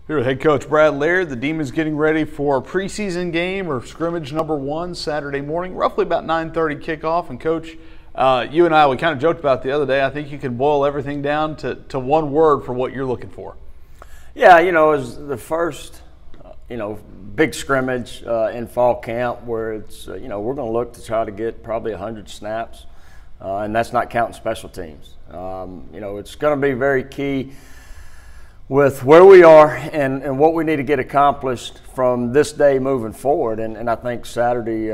Here with head coach Brad Laird. The Demons getting ready for a preseason game or scrimmage number 1 Saturday morning, roughly about 9:30 kickoff. And Coach, you and I, we kind of joked about it the other day. I think you can boil everything down to one word for what you're looking for. Yeah, it was the first, big scrimmage in fall camp where it's, we're going to look to try to get probably 100 snaps, and that's not counting special teams. It's going to be very key with where we are and what we need to get accomplished from this day moving forward. And I think Saturday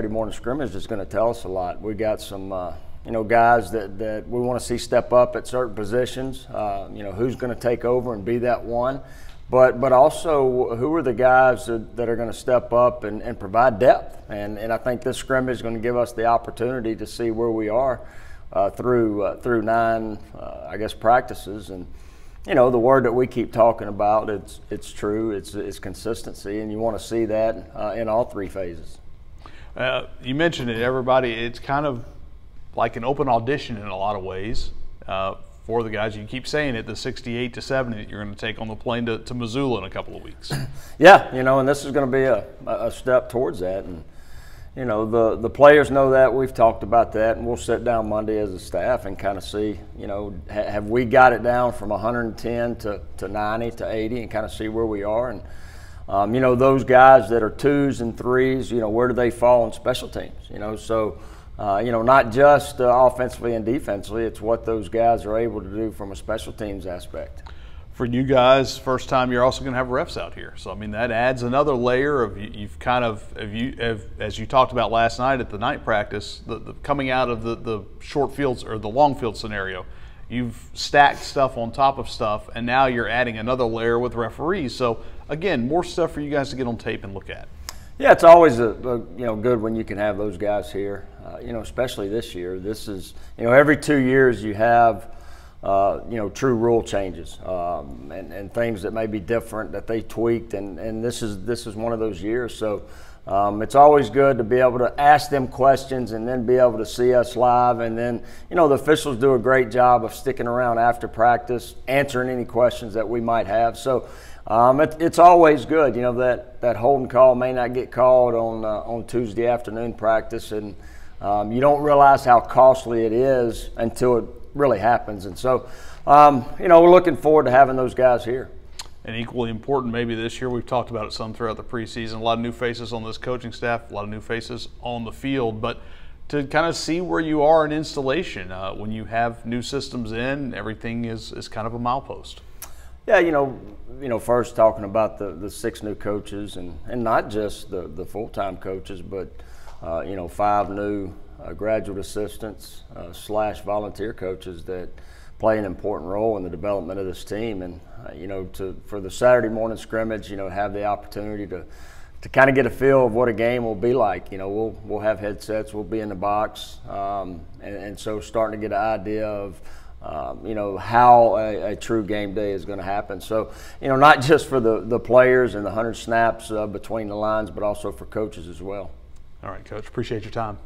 morning scrimmage is going to tell us a lot. We got some, guys that we want to see step up at certain positions, who's going to take over and be that one. But also, who are the guys that are going to step up and provide depth? And I think this scrimmage is going to give us the opportunity to see where we are through 9, practices. And the word that we keep talking about, it's true, it's consistency, and you want to see that in all 3 phases. You mentioned it, everybody. It's kind of like an open audition in a lot of ways for the guys. You keep saying it, the 68 to 70 that you're going to take on the plane to Missoula in a couple of weeks. Yeah, and this is going to be a step towards that. And the players know that. We've talked about that, and we'll sit down Monday as a staff and kind of see, have we got it down from 110 to 90 to 80 and kind of see where we are. And, those guys that are 2s and 3s, where do they fall in special teams? So, not just offensively and defensively, it's what those guys are able to do from a special teams aspect. For you guys, first time, you're also going to have refs out here. So, that adds another layer of as you talked about last night at the night practice, the coming out of the short fields or the long field scenario. You've stacked stuff on top of stuff, and now you're adding another layer with referees. So, again, more stuff for you guys to get on tape and look at. Yeah, it's always good when you can have those guys here, especially this year. This is, every 2 years you have true rule changes and things that may be different that they tweaked, and this is one of those years. So it's always good to be able to ask them questions and then be able to see us live, and then the officials do a great job of sticking around after practice, answering any questions that we might have. So it's always good, that holding call may not get called on Tuesday afternoon practice, and you don't realize how costly it is until it really happens. And so, we're looking forward to having those guys here. And equally important maybe this year, we've talked about it some throughout the preseason, a lot of new faces on this coaching staff, a lot of new faces on the field, but to kind of see where you are in installation when you have new systems in, everything is kind of a milepost. Yeah, first talking about the 6 new coaches and not just the full-time coaches, but 5 new graduate assistants / volunteer coaches that play an important role in the development of this team. And for the Saturday morning scrimmage, have the opportunity to kind of get a feel of what a game will be like. We'll have headsets, we'll be in the box, and so starting to get an idea of how a true game day is going to happen. So, not just for the players and the 100 snaps between the lines, but also for coaches as well. All right, Coach, appreciate your time.